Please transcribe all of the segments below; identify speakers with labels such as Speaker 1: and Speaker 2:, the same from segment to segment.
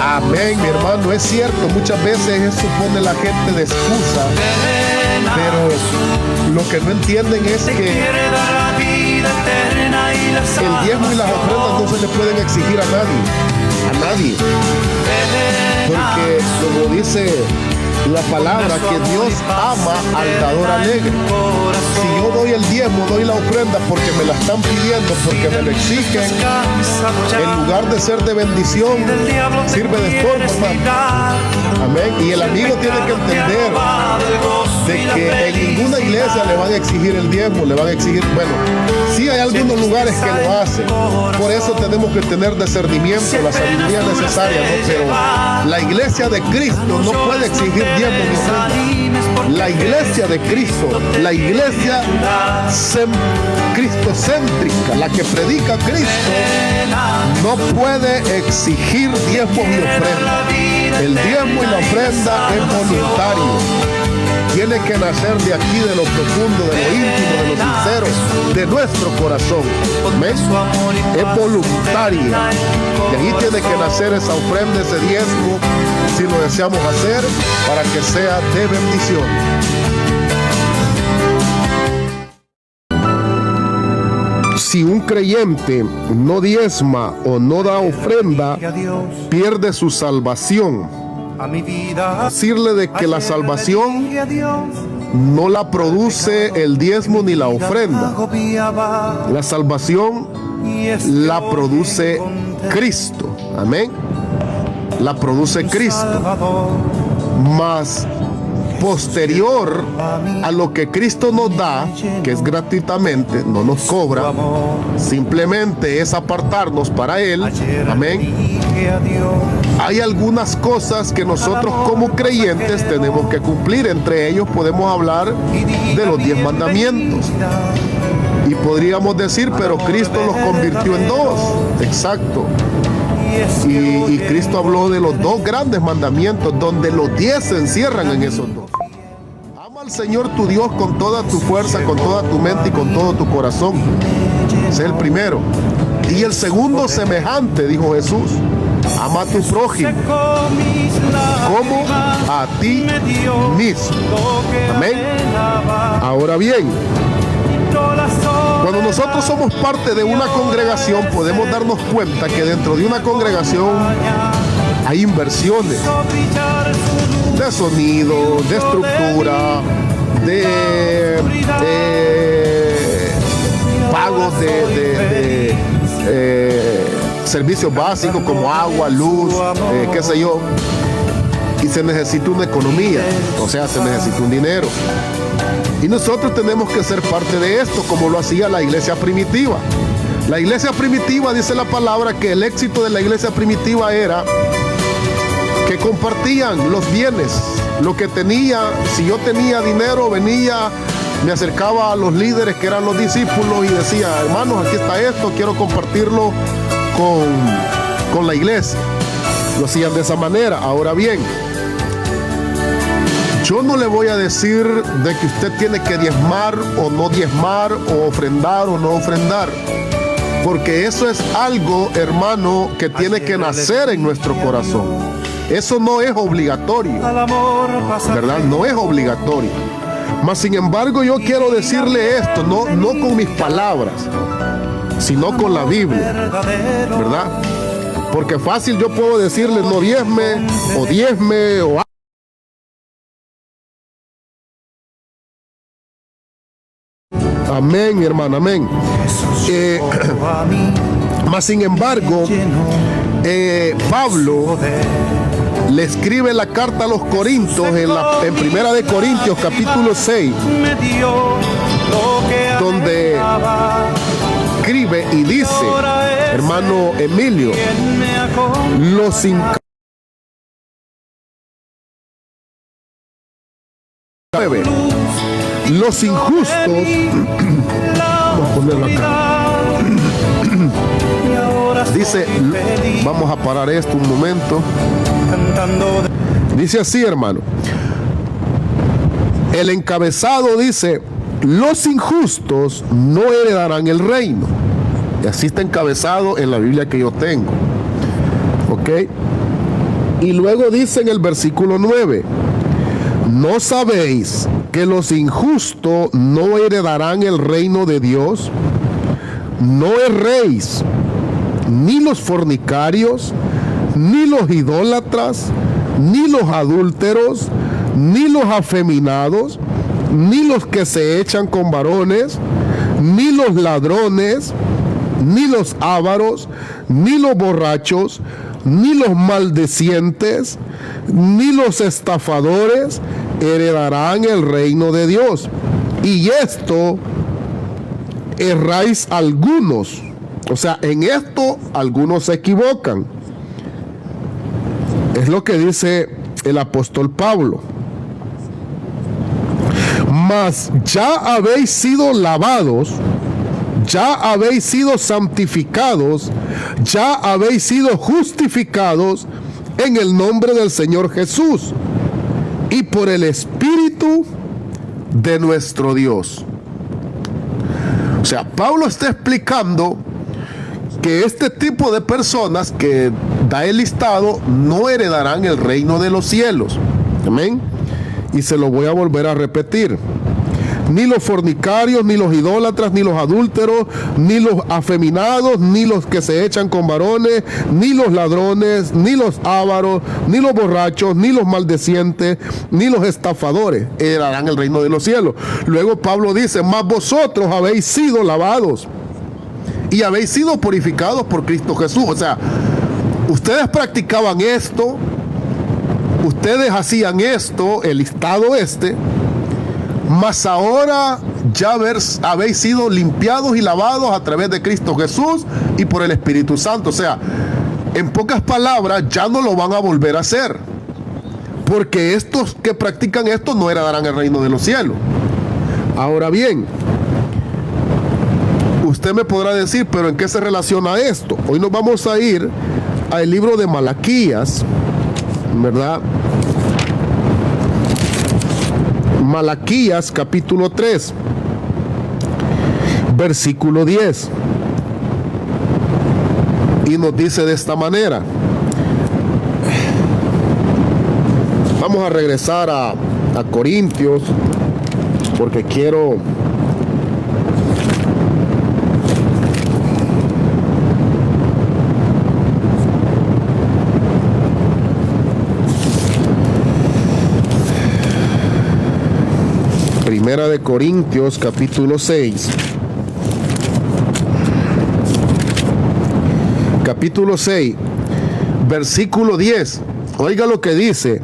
Speaker 1: Amén, mi hermano, es cierto, muchas veces eso pone la gente de excusa, pero lo que no entienden es que el diezmo y las ofrendas no se le pueden exigir a nadie, porque como dice la palabra, que Dios ama al dador alegre. Si yo doy el diezmo, doy la ofrenda porque me la están pidiendo, porque me lo exigen, en lugar de ser de bendición, sirve de estorbo, hermano. Amén. Y el amigo tiene que entender de que en ninguna iglesia le van a exigir el diezmo, le van a exigir, bueno, sí hay algunos lugares que lo hacen. Por eso tenemos que tener discernimiento, la sabiduría necesaria, ¿no? Pero la iglesia de Cristo no puede exigir diezmo ni ofrenda. La iglesia de Cristo, la iglesia cristocéntrica, la que predica a Cristo, no puede exigir diezmo ni ofrenda. El diezmo y la ofrenda es voluntario. Tiene que nacer de aquí, de lo profundo, de lo íntimo, de lo sincero, de nuestro corazón. ¿Amén? Es voluntaria. Y ahí tiene que nacer esa ofrenda, ese diezmo, si lo deseamos hacer, para que sea de bendición. Si un creyente no diezma o no da ofrenda, pierde su salvación. Decirle de que la salvación no la produce el diezmo ni la ofrenda. La salvación la produce Cristo. Amén. La produce Cristo. Mas posterior a lo que Cristo nos da, que es gratuitamente, no nos cobra, simplemente es apartarnos para Él. Amén. Hay algunas cosas que nosotros como creyentes tenemos que cumplir. Entre ellos podemos hablar de los 10 mandamientos. Y podríamos decir, pero Cristo los convirtió en 2. Exacto. Y Cristo habló de los 2 grandes mandamientos, donde los 10 se encierran en esos 2. Ama al Señor tu Dios con toda tu fuerza, con toda tu mente y con todo tu corazón. Ese es el primero. Y el segundo semejante, dijo Jesús: ama a tu prójimo como a ti mismo. Amén. Ahora bien, cuando nosotros somos parte de una congregación, podemos darnos cuenta que dentro de una congregación hay inversiones de sonido, de estructura, de pagos de servicios básicos como agua, luz, qué sé yo. Y se necesita una economía, o sea, se necesita un dinero. Y nosotros tenemos que ser parte de esto, como lo hacía la iglesia primitiva. La iglesia primitiva, dice la palabra, que el éxito de la iglesia primitiva era que compartían los bienes, lo que tenía. Si yo tenía dinero, venía, me acercaba a los líderes que eran los discípulos y decía: hermanos, aquí está esto, quiero compartirlo con la iglesia. Lo hacían de esa manera. Ahora bien, yo no le voy a decir de que usted tiene que diezmar o no diezmar, o ofrendar o no ofrendar, porque eso es algo, hermano, que tiene que nacer en nuestro corazón. Eso no es obligatorio, ¿verdad? No es obligatorio. Mas sin embargo, yo quiero decirle esto, no con mis palabras, sino con la Biblia, ¿verdad? Porque fácil yo puedo decirle: no diezme, o diezme, o amén, mi hermano, amén. Mas sin embargo, Pablo le escribe la carta a los Corintios en Primera de Corintios capítulo 6, donde escribe y dice, hermano Emilio, los injustos, vamos a ponerlo acá. Dice, vamos a parar esto un momento. Dice así, hermano. El encabezado dice: los injustos no heredarán el reino. Y así está encabezado en la Biblia que yo tengo. ¿Ok? Y luego dice en el versículo 9, ¿no sabéis que los injustos no heredarán el reino de Dios? No erréis, ni los fornicarios, ni los idólatras, ni los adúlteros, ni los afeminados, ni los que se echan con varones, ni los ladrones, ni los ávaros, ni los borrachos, ni los maldicientes, ni los estafadores heredarán el reino de Dios. Y esto erráis algunos. O sea, en esto algunos se equivocan. Es lo que dice el apóstol Pablo. Mas ya habéis sido lavados, ya habéis sido santificados, ya habéis sido justificados en el nombre del Señor Jesús y por el Espíritu de nuestro Dios. O sea, Pablo está explicando que este tipo de personas que da el listado no heredarán el reino de los cielos. Amén. Y se lo voy a volver a repetir. Ni los fornicarios, ni los idólatras, ni los adúlteros, ni los afeminados, ni los que se echan con varones, ni los ladrones, ni los ávaros, ni los borrachos, ni los maldecientes, ni los estafadores heredarán el reino de los cielos. Luego Pablo dice, mas vosotros habéis sido lavados y habéis sido purificados por Cristo Jesús. O sea, ustedes practicaban esto, ustedes hacían esto, el listado mas ahora ya habéis sido limpiados y lavados a través de Cristo Jesús y por el Espíritu Santo. O sea, en pocas palabras, ya no lo van a volver a hacer, porque estos que practican esto no heredarán el reino de los cielos. Ahora bien, usted me podrá decir, pero ¿en qué se relaciona esto? Hoy nos vamos a ir al libro de Malaquías, ¿verdad? Malaquías capítulo 3, versículo 10. Y nos dice de esta manera. Vamos a regresar a Corintios, porque quiero Primera de Corintios capítulo 6. Capítulo 6, versículo 10. Oiga lo que dice.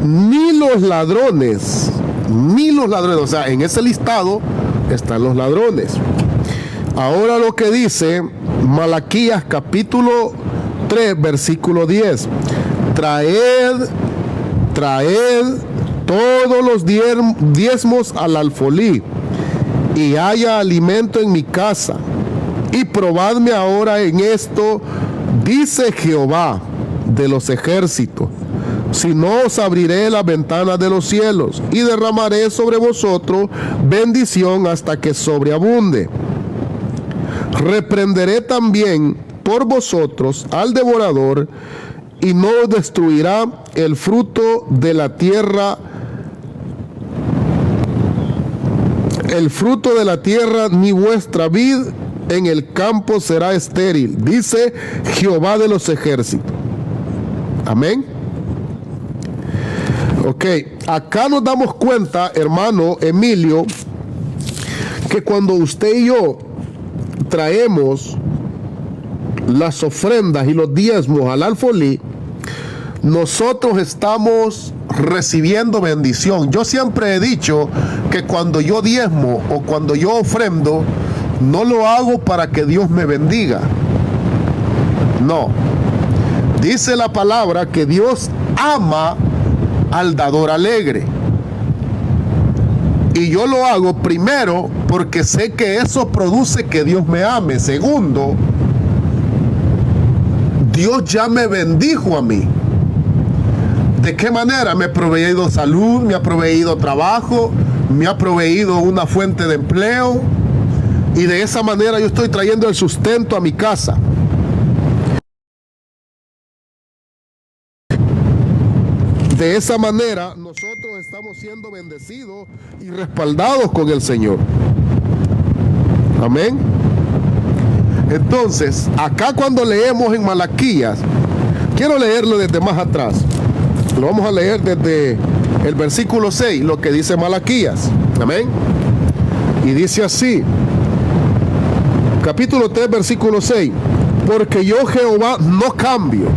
Speaker 1: Ni los ladrones, o sea, en ese listado están los ladrones. Ahora lo que dice Malaquías capítulo 3, versículo 10. Traed todos los diezmos al alfolí, y haya alimento en mi casa, y probadme ahora en esto, dice Jehová de los ejércitos, si no os abriré las ventanas de los cielos, y derramaré sobre vosotros bendición hasta que sobreabunde. Reprenderé también por vosotros al devorador, y no os destruirá el fruto de la tierra, ni vuestra vid en el campo será estéril, dice Jehová de los ejércitos. Amén. Ok, acá nos damos cuenta, hermano Emilio, que cuando usted y yo traemos las ofrendas y los diezmos al alfolí, nosotros estamos recibiendo bendición. Yo siempre he dicho que cuando yo diezmo o cuando yo ofrendo, no lo hago para que Dios me bendiga. No. Dice la palabra que Dios ama al dador alegre. Y yo lo hago primero porque sé que eso produce que Dios me ame. Segundo, Dios ya me bendijo a mí. ¿De qué manera? Me ha proveído salud, me ha proveído trabajo, me ha proveído una fuente de empleo, Y de esa manera yo estoy trayendo el sustento a mi casa. De esa manera nosotros estamos siendo bendecidos y respaldados con el Señor. Amén. Entonces, acá cuando leemos en Malaquías, quiero leerlo desde más atrás. Lo vamos a leer desde el versículo 6, lo que dice Malaquías. Amén. Y dice así, capítulo 3, versículo 6. Porque yo, Jehová, no cambio.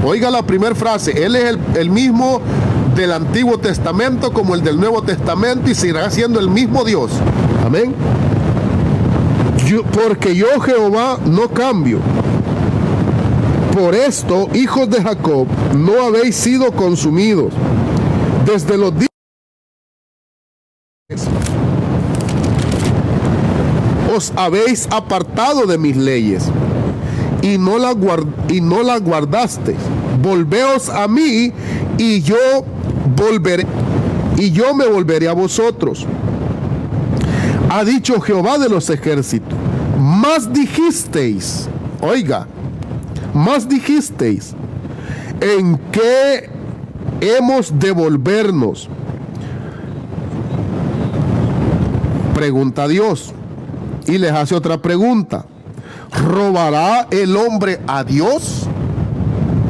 Speaker 1: Oiga la primera frase. Él es el mismo del Antiguo Testamento como el del Nuevo Testamento y seguirá siendo el mismo Dios. Amén. Porque yo, Jehová, no cambio. Por esto, hijos de Jacob, no habéis sido consumidos. Desde los días os habéis apartado de mis leyes y no la guardasteis. Volveos a mí y yo volveré, y yo me volveré a vosotros. Ha dicho Jehová de los ejércitos. Más dijisteis, oiga, más dijisteis, ¿en qué hemos de volvernos? Pregunta Dios. Y les hace otra pregunta. ¿Robará el hombre a Dios?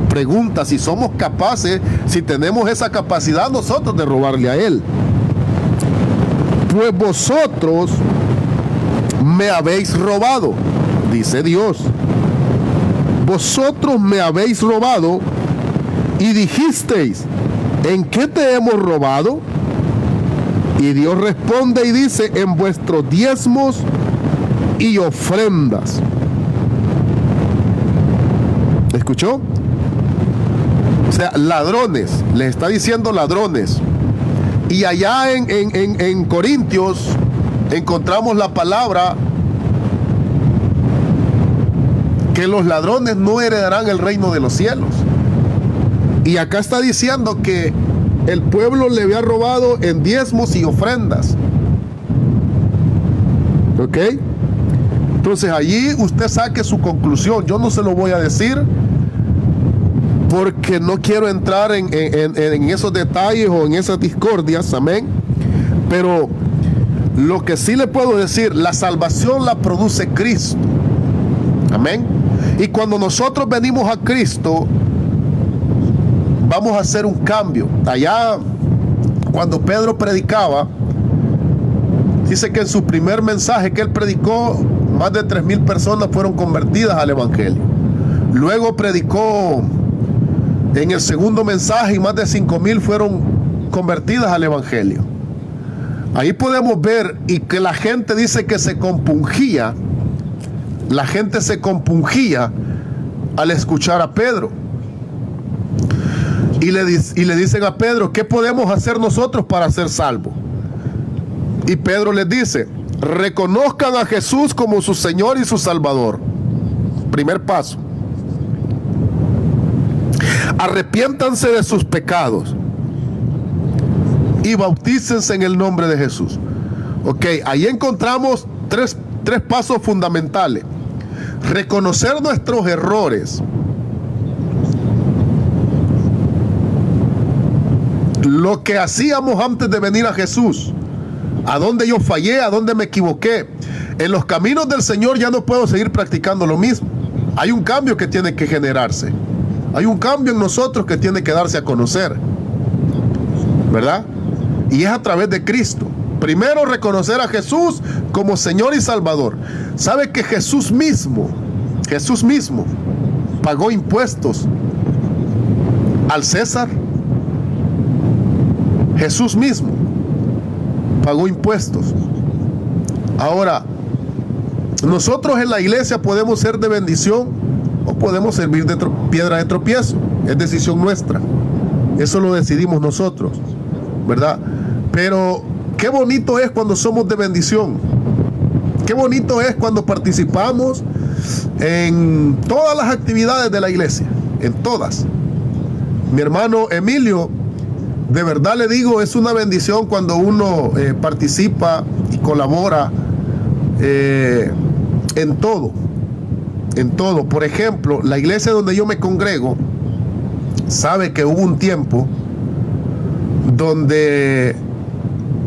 Speaker 1: Pregunta si somos capaces, si tenemos esa capacidad nosotros de robarle a Él. Pues vosotros me habéis robado, dice Dios. Vosotros me habéis robado y dijisteis, ¿en qué te hemos robado? Y Dios responde y dice, en vuestros diezmos y ofrendas. ¿Escuchó? O sea, ladrones, les está diciendo ladrones. Y allá en Corintios encontramos la palabra que los ladrones no heredarán el reino de los cielos. Y acá está diciendo que el pueblo le había robado en diezmos y ofrendas. ¿Ok? Entonces allí usted saque su conclusión. Yo no se lo voy a decir porque no quiero entrar en esos detalles o en esas discordias. Amén. Pero lo que sí le puedo decir, la salvación la produce Cristo. Amén. Y cuando nosotros venimos a Cristo, vamos a hacer un cambio. Allá, cuando Pedro predicaba, dice que en su primer mensaje que él predicó, más de 3,000 personas fueron convertidas al Evangelio. Luego predicó en el segundo mensaje y más de 5,000 fueron convertidas al Evangelio. Ahí podemos ver, y que la gente dice que se compungía. La gente se compungía al escuchar a Pedro. Y le dicen a Pedro, ¿qué podemos hacer nosotros para ser salvos? Y Pedro les dice, reconozcan a Jesús como su Señor y su Salvador. Primer paso. Arrepiéntanse de sus pecados y bautícense en el nombre de Jesús. Ok, ahí encontramos tres pasos fundamentales. Reconocer nuestros errores. Lo que hacíamos antes de venir a Jesús. A dónde yo fallé, a dónde me equivoqué. En los caminos del Señor ya no puedo seguir practicando lo mismo. Hay un cambio que tiene que generarse. Hay un cambio en nosotros que tiene que darse a conocer. ¿Verdad? Y es a través de Cristo. Primero, reconocer a Jesús como Señor y Salvador. ¿Sabe que Jesús mismo pagó impuestos al César? Jesús mismo pagó impuestos. Ahora, nosotros en la iglesia podemos ser de bendición o podemos servir de piedra de tropiezo. Es decisión nuestra. Eso lo decidimos nosotros, ¿verdad? Pero qué bonito es cuando somos de bendición. Qué bonito es cuando participamos en todas las actividades de la iglesia. En todas. Mi hermano Emilio, de verdad le digo, es una bendición cuando uno participa y colabora en todo. En todo. Por ejemplo, la iglesia donde yo me congrego sabe que hubo un tiempo donde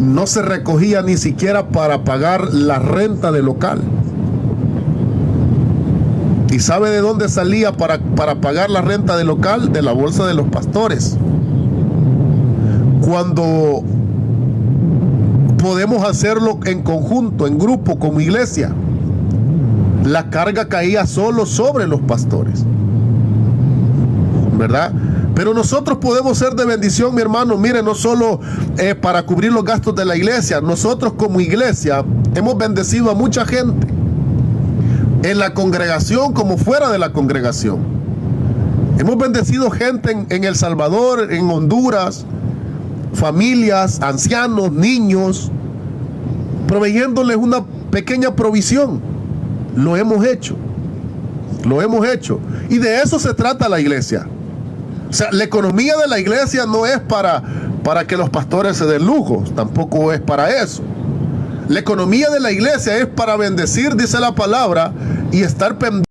Speaker 1: no se recogía ni siquiera para pagar la renta del local. ¿Y sabe de dónde salía para pagar la renta del local? De la bolsa de los pastores. Cuando podemos hacerlo en conjunto, en grupo, como iglesia, la carga caía solo sobre los pastores, ¿verdad? Pero nosotros podemos ser de bendición, mi hermano. Mire, no solo para cubrir los gastos de la iglesia. Nosotros como iglesia hemos bendecido a mucha gente, en la congregación como fuera de la congregación. Hemos bendecido gente en El Salvador, en Honduras, familias, ancianos, niños, proveyéndoles una pequeña provisión. Lo hemos hecho. Lo hemos hecho. Y de eso se trata la iglesia. O sea, la economía de la iglesia no es para que los pastores se den lujos, tampoco es para eso. La economía de la iglesia es para bendecir, dice la palabra, y estar pendiente